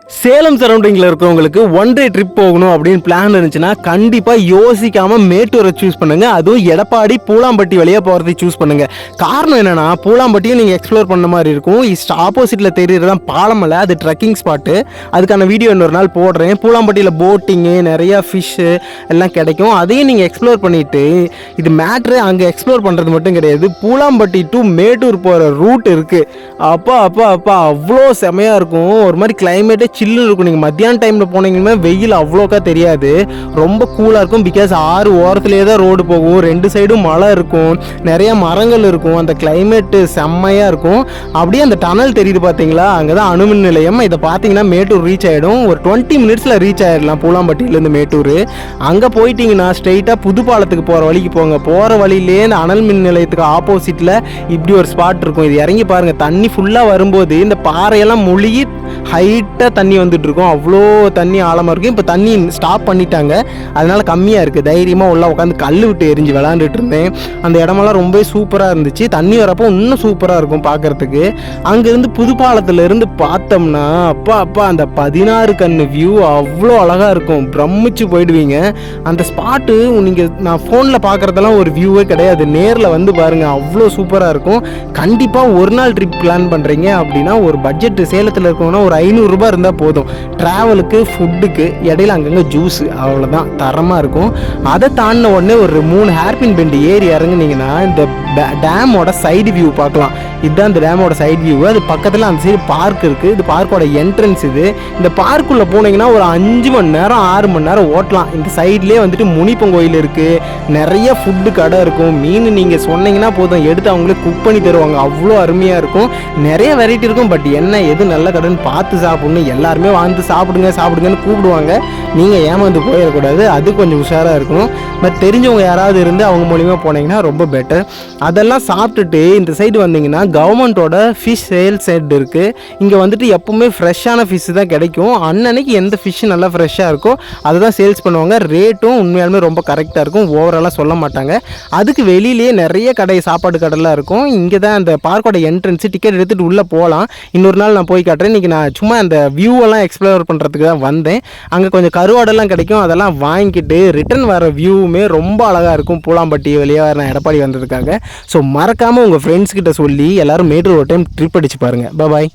சேலம் சரௌண்டிங்கில் இருக்கிறவங்களுக்கு one day trip போகணும் அப்படின்னு பிளான் இருந்துச்சுன்னா கண்டிப்பாக யோசிக்காமல் மேட்டூரை சூஸ் பண்ணுங்கள். அதுவும் எடப்பாடி பூலாம்பட்டி வழியாக போகிறதுக்கு சூஸ் பண்ணுங்கள். காரணம் என்னென்னா பூலாம்பட்டியும் நீங்கள் எக்ஸ்ப்ளோர் பண்ண மாதிரி இருக்கும். ஆப்போசிட்டில் தெரியுறதான் பாலமலை, அது ட்ரெக்கிங் ஸ்பாட்டு. அதுக்கான வீடியோ இன்னொரு நாள் போடுறேன். பூலாம்பட்டியில் போட்டிங்கு, நிறையா ஃபிஷ்ஷு எல்லாம் கிடைக்கும். அதையும் நீங்கள் எக்ஸ்ப்ளோர் பண்ணிவிட்டு இது மேட்ரு அங்கே எக்ஸ்ப்ளோர் பண்ணுறது மட்டும் கிடையாது, பூலாம்பட்டி டு மேட்டூர் போகிற ரூட் இருக்குது. அப்பா அப்பா அப்பா அவ்வளோ செமையாக இருக்கும். ஒரு மாதிரி கிளைமேட்டே சில்லுன்னு இருக்கும். நீங்கள் மத்தியான டைமில் போனீங்கன்னா வெயில் அவ்வளோக்கா தெரியாது, ரொம்ப கூலாக இருக்கும். பிகாஸ் ஆறு ஓரத்துலேயே தான் ரோடு போகும், ரெண்டு சைடும் மலை இருக்கும், நிறைய மரங்கள் இருக்கும், அந்த கிளைமேட்டு செம்மையாக இருக்கும். அப்படியே அந்த டனல் தெரியுது பார்த்தீங்களா, அங்கே தான் அணுமின் நிலையம். இதை பார்த்தீங்கன்னா மேட்டூர் ரீச் ஆகிடும். ஒரு 20 மினிட்ஸில் ரீச் ஆகிடலாம் பூலாம்பட்டியிலேருந்து மேட்டூர். அங்கே போயிட்டீங்கன்னா ஸ்ட்ரெயிட்டாக புதுப்பாலத்துக்கு போகிற வழிக்கு போங்க. போகிற வழியிலே இந்த அனல் மின் நிலையத்துக்கு ஆப்போசிட்டில் இப்படி ஒரு ஸ்பாட் இருக்கும். இது இறங்கி பாருங்கள். தண்ணி ஃபுல்லாக வரும்போது இந்த பாறையெல்லாம் முழுகி ஹைட்டாக தண்ணி வந்துட்டு இருக்கும். அவ்வளோ தண்ணி ஆழமாக இருக்கும். இப்போ தண்ணி ஸ்டாப் பண்ணிட்டாங்க, அதனால் கம்மியாக இருக்குது. தைரியமாக உள்ள உட்காந்து கல் விட்டு எரிஞ்சு விளாண்டுட்டு இருந்தேன். அந்த இடமெல்லாம் ரொம்ப சூப்பராக இருந்துச்சு. தண்ணி வரப்போ இன்னும் சூப்பராக இருக்கும் பார்க்குறதுக்கு. அங்கேருந்து புதுப்பாலத்துலேருந்து பார்த்தோம்னா அப்பா அப்பா அந்த 16 கண்ணு வியூ அவ்வளோ அழகாக இருக்கும். பிரமிச்சு போயிடுவீங்க. அந்த ஸ்பாட்டு நீங்கள் நான் ஃபோனில் பார்க்குறதெல்லாம் ஒரு வியூவே கிடையாது, நேரில் வந்து பாருங்கள், அவ்வளோ சூப்பராக இருக்கும். கண்டிப்பாக ஒரு நாள் ட்ரிப் பிளான் பண்ணுறீங்க அப்படின்னா ஒரு பட்ஜெட் சேலத்தில் இருக்கணும்னா ஒரு 500 ரூபாய் இருந்தால் போதும். ட்ராவலுக்கு, ஃபுட்டுக்கு, இடையில அங்கங்கே ஜூஸு, அவ்வளோதான், தரமாக இருக்கும். அதை தாண்டின உடனே ஒரு 3 ஹேர்பின் பெண்டு ஏறி இறங்குனீங்கன்னா இந்த டேமோட சைடு வியூ பார்க்கலாம். இதுதான் இந்த டேமோட சைடு வியூ. அது பக்கத்தில் அந்த சைடு பார்க் இருக்குது. இது பார்க்கோட என்ட்ரன்ஸ். இந்த பார்க்குள்ளே போனீங்கன்னா ஒரு 5 மணி நேரம் 6 மணி நேரம் ஓட்டலாம். இந்த சைட்லேயே வந்துட்டு முனிப்பன் கோயில் இருக்குது, நிறைய ஃபுட்டு கடை இருக்கும். மீன் நீங்கள் சொன்னீங்கன்னா போதும், எடுத்து அவங்களே குக் பண்ணி தருவாங்க. அவ்வளோ அருமையாக இருக்கும். நிறைய வெரைட்டி இருக்கும். பட் என்ன எது நல்ல கடைன்னு பார்த்து சாப்பிடணும். எல்லாருமே வந்து சாப்பிடுங்கன்னு கூப்பிடுவாங்க. நீங்கள் ஏமாந்து போயிடக்கூடாது, அது கொஞ்சம் உஷாராக இருக்கணும். பட் தெரிஞ்சவங்க யாராவது இருந்து அவங்க மூலிமா போனீங்கன்னா ரொம்ப பெட்டர். அதெல்லாம் சாப்பிட்டுட்டு இந்த சைடு வந்தீங்கன்னா கவர்மெண்ட்டோட ஃபிஷ் சேல் செட் இருக்குது. இங்கே வந்துட்டு எப்போவுமே ஃப்ரெஷ்ஷான ஃபிஷ் தான் கிடைக்கும். அன்னன்னைக்கு எந்த ஃபிஷ் நல்லா ஃப்ரெஷ்ஷாக இருக்கோ அதை தான் சேல்ஸ் பண்ணுவாங்க. ரேட்டும் உண்மையாலுமே ரொம்ப கரெக்டாக இருக்கும், ஓவராலாக சொல்ல மாட்டாங்க. அதுக்கு வெளியிலேயே நிறைய சாப்பாடு கடைலாம் இருக்கும். இங்கே தான் அந்த பார்க்கோட என்ட்ரன்ஸு. டிக்கெட் எடுத்துகிட்டு உள்ளே போகலாம். இன்னொரு நாள் நான் போய் காட்டுறேன். இன்றைக்கி நான் சும்மா அந்த வியூவெல்லாம் எக்ஸ்ப்ளோர் பண்ணுறதுக்கு தான் வந்தேன். அங்கே கொஞ்சம் கருவாடெல்லாம் கிடைக்கும், அதெல்லாம் வாங்கிக்கிட்டு ரிட்டன் வர வியூவுமே ரொம்ப அழகாக இருக்கும். பூலாம்பட்டி வழியாக நான் எடப்பாடி வந்ததுக்காக. ஸோ மறக்காமல் உங்கள் ஃப்ரெண்ட்ஸ்கிட்ட சொல்லி எல்லோரும் மேட்டூர் ஒரு டைம் ட்ரிப் அடிச்சு பாருங்கள். பாய்.